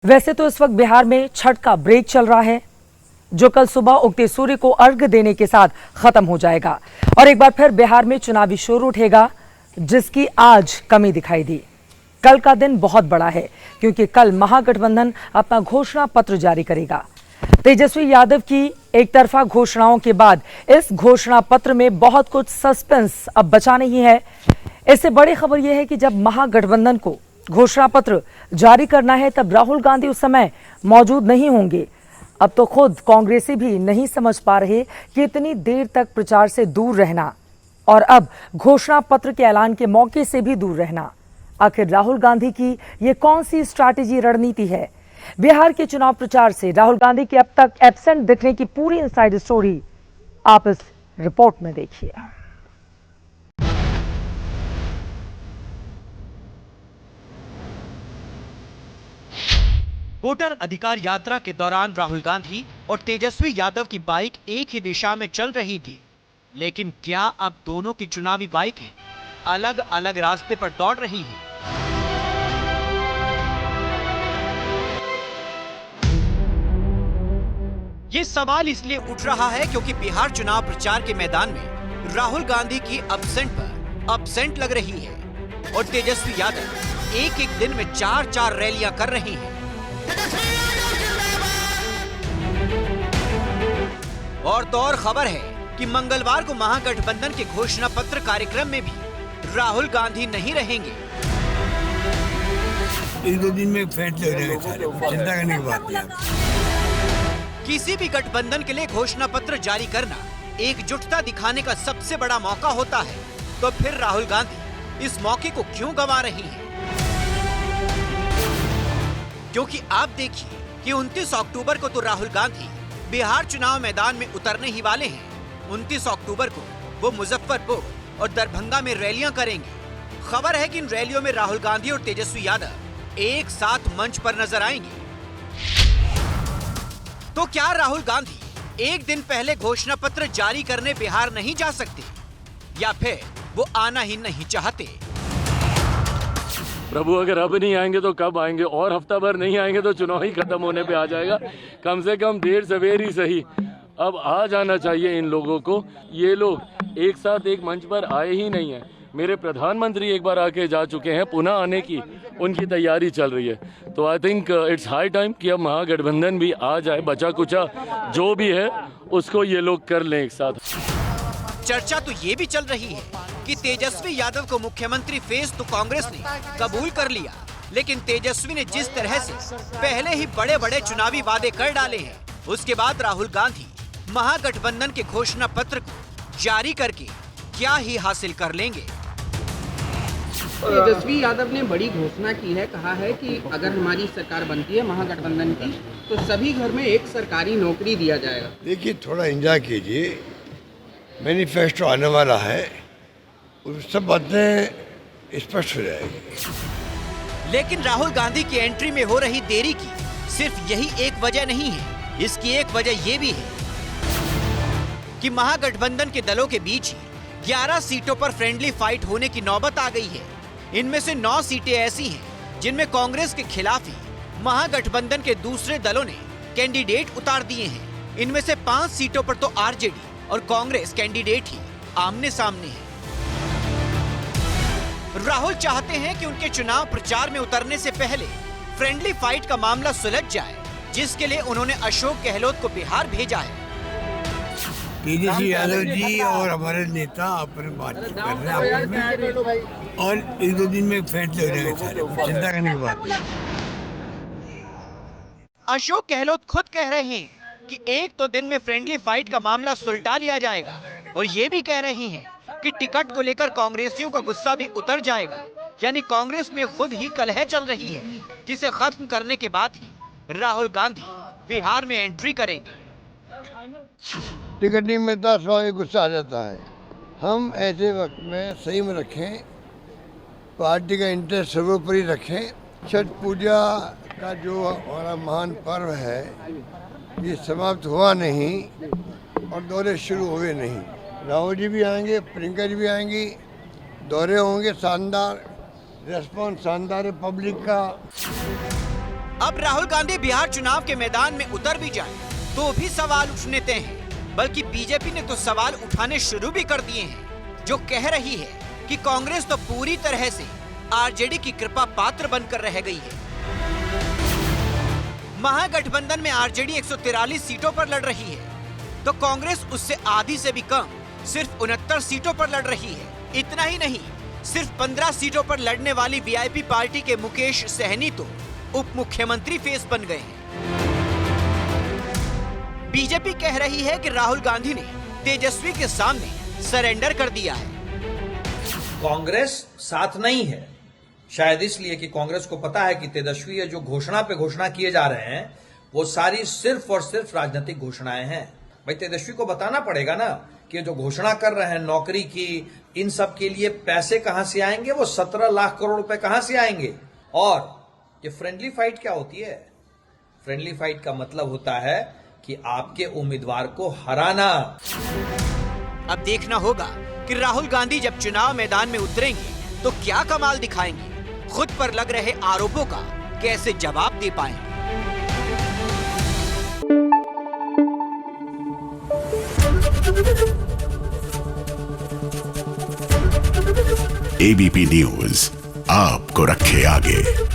वैसे तो इस वक्त बिहार में छठ का ब्रेक चल रहा है, जो कल सुबह उगते सूर्य को अर्घ देने के साथ खत्म हो जाएगा और एक बार फिर बिहार में चुनावी शोर उठेगा, जिसकी आज कमी दिखाई दी। कल का दिन बहुत बड़ा है क्योंकि कल महागठबंधन अपना घोषणा पत्र जारी करेगा। तेजस्वी यादव की एक तरफा घोषणाओं के बाद इस घोषणा पत्र में बहुत कुछ सस्पेंस अब बचा नहीं है। इससे बड़ी खबर यह है कि जब महागठबंधन को घोषणा पत्र जारी करना है तब राहुल गांधी उस समय मौजूद नहीं होंगे। अब तो खुद कांग्रेसी भी नहीं समझ पा रहे कि इतनी देर तक प्रचार से दूर रहना और अब घोषणा पत्र के ऐलान के मौके से भी दूर रहना, आखिर राहुल गांधी की ये कौन सी स्ट्रैटेजी रणनीति है? बिहार के चुनाव प्रचार से राहुल गांधी के अब तक एब्सेंट दिखने की पूरी इनसाइड स्टोरी आप इस रिपोर्ट में देखिए। वोटर अधिकार यात्रा के दौरान राहुल गांधी और तेजस्वी यादव की बाइक एक ही दिशा में चल रही थी, लेकिन क्या अब दोनों की चुनावी बाइकें अलग अलग रास्ते पर दौड़ रही हैं? ये सवाल इसलिए उठ रहा है क्योंकि बिहार चुनाव प्रचार के मैदान में राहुल गांधी की अब्सेंट पर अब्सेंट लग रही है और तेजस्वी यादव एक एक दिन में 4-4 रैलियां कर रही हैं। और तो और खबर है कि मंगलवार को महागठबंधन के घोषणा पत्र कार्यक्रम में भी राहुल गांधी नहीं रहेंगे। एक दो दिन में फैसले हो जाएंगे सारे, चिंता करने की बात नहीं। किसी भी गठबंधन के लिए घोषणा पत्र जारी करना एकजुटता दिखाने का सबसे बड़ा मौका होता है, तो फिर राहुल गांधी इस मौके को क्यों गंवा रही हैं? क्योंकि आप देखिए कि 29 अक्टूबर को तो राहुल गांधी बिहार चुनाव मैदान में उतरने ही वाले हैं। 29 अक्टूबर को वो मुजफ्फरपुर और दरभंगा में रैलियां करेंगे। खबर है कि इन रैलियों में राहुल गांधी और तेजस्वी यादव एक साथ मंच पर नजर आएंगे। तो क्या राहुल गांधी एक दिन पहले घोषणा पत्र जारी करने बिहार नहीं जा सकते, या फिर वो आना ही नहीं चाहते? प्रभु अगर अब नहीं आएंगे तो कब आएंगे, और हफ्ता भर नहीं आएंगे तो चुनाव ही खत्म होने पे आ जाएगा। कम से कम देर सवेर ही सही अब आ जाना चाहिए इन लोगों को। ये लोग एक साथ एक मंच पर आए ही नहीं है। मेरे प्रधानमंत्री एक बार आके जा चुके हैं, पुनः आने की उनकी तैयारी चल रही है। तो I think it's high time कि अब महागठबंधन भी आ जाए। बचा कुचा जो भी है उसको ये लोग कर लें एक साथ। चर्चा तो ये भी चल रही है कि तेजस्वी यादव को मुख्यमंत्री फेस तो कांग्रेस ने कबूल कर लिया, लेकिन तेजस्वी ने जिस तरह से पहले ही बड़े बड़े चुनावी वादे कर डाले हैं, उसके बाद राहुल गांधी महागठबंधन के घोषणा पत्र को जारी करके क्या ही हासिल कर लेंगे? तेजस्वी यादव ने बड़ी घोषणा की है, कहा है कि अगर हमारी सरकार बनती है महागठबंधन की तो सभी घर में एक सरकारी नौकरी दिया जाएगा। देखिए, थोड़ा एंजॉय कीजिए, मैनिफेस्टो आने वाला है, उस सब बातें स्पष्ट हो जाएगी। लेकिन राहुल गांधी की एंट्री में हो रही देरी की सिर्फ यही एक वजह नहीं है। इसकी एक वजह ये भी है कि महागठबंधन के दलों के बीच ही 11 सीटों पर फ्रेंडली फाइट होने की नौबत आ गई है। इनमें से 9 सीटें ऐसी हैं जिनमें कांग्रेस के खिलाफ ही महागठबंधन के दूसरे दलों ने कैंडिडेट उतार दिए हैं। इनमें से 5 सीटों पर तो आरजेडी और कांग्रेस कैंडिडेट ही आमने सामने हैं। राहुल चाहते हैं कि उनके चुनाव प्रचार में उतरने से पहले फ्रेंडली फाइट का मामला सुलझ जाए, जिसके लिए उन्होंने अशोक गहलोत को बिहार भेजा है। तेजस्वी यादव जी और हमारे नेता अपने बातचीत कर रहे हैं और एक दो दिन में फैसले हो जाएंगे सारे, चिंता करने की बात नहीं। अशोक गहलोत खुद कह रहे हैं कि एक तो दिन में फ्रेंडली फाइट का मामला सुलझा लिया जाएगा, और ये भी कह रहे हैं कि टिकट को लेकर कांग्रेसियों का गुस्सा भी उतर जाएगा। यानी कांग्रेस में खुद ही कलह चल रही है, जिसे खत्म करने के बाद ही राहुल गांधी बिहार में एंट्री करेंगे। टिकट नहीं मिलता, स्वाभाविक गुस्सा आ जाता है। हम ऐसे वक्त में सही में रखें, पार्टी का इंटरेस्ट सर्वोपरि रखें। छठ पूजा का जो हमारा महान पर्व है, ये समाप्त हुआ नहीं और दौरे शुरू हुए नहीं। राहुल जी भी आएंगे, प्रियंका जी भी आएंगी, दौरे होंगे शानदार, रेस्पॉन्स शानदार है पब्लिक का। अब राहुल गांधी बिहार चुनाव के मैदान में उतर भी जाए तो भी सवाल उठने तय हैं। बल्कि बीजेपी ने तो सवाल उठाने शुरू भी कर दिए हैं, जो कह रही है कि कांग्रेस तो पूरी तरह से आरजेडी की कृपा पात्र बनकर रह गई है। महागठबंधन में आरजेडी 143 सीटों पर लड़ रही है, तो कांग्रेस उससे आधी से भी कम सिर्फ 69 सीटों पर लड़ रही है। इतना ही नहीं, सिर्फ 15 सीटों पर लड़ने वाली वीआईपी पार्टी के मुकेश सहनी तो उप मुख्यमंत्री फेस बन गए हैं। बीजेपी कह रही है कि राहुल गांधी ने तेजस्वी के सामने सरेंडर कर दिया है। कांग्रेस साथ नहीं है, शायद इसलिए कि कांग्रेस को पता है कि तेजस्वी ये जो घोषणा पे घोषणा किए जा रहे हैं वो सारी सिर्फ और सिर्फ राजनीतिक घोषणाएं हैं। भाई तेजस्वी को बताना पड़ेगा ना कि जो घोषणा कर रहे हैं नौकरी की, इन सब के लिए पैसे कहां से आएंगे, वो 17 लाख करोड़ रुपए कहां से आएंगे। और ये फ्रेंडली फाइट क्या होती है? फ्रेंडली फाइट का मतलब होता है कि आपके उम्मीदवार को हराना। अब देखना होगा कि राहुल गांधी जब चुनाव मैदान में उतरेंगे तो क्या कमाल दिखाएंगे, खुद पर लग रहे आरोपों का कैसे जवाब दे पाएंगे। एबीपी न्यूज आपको रखे आगे।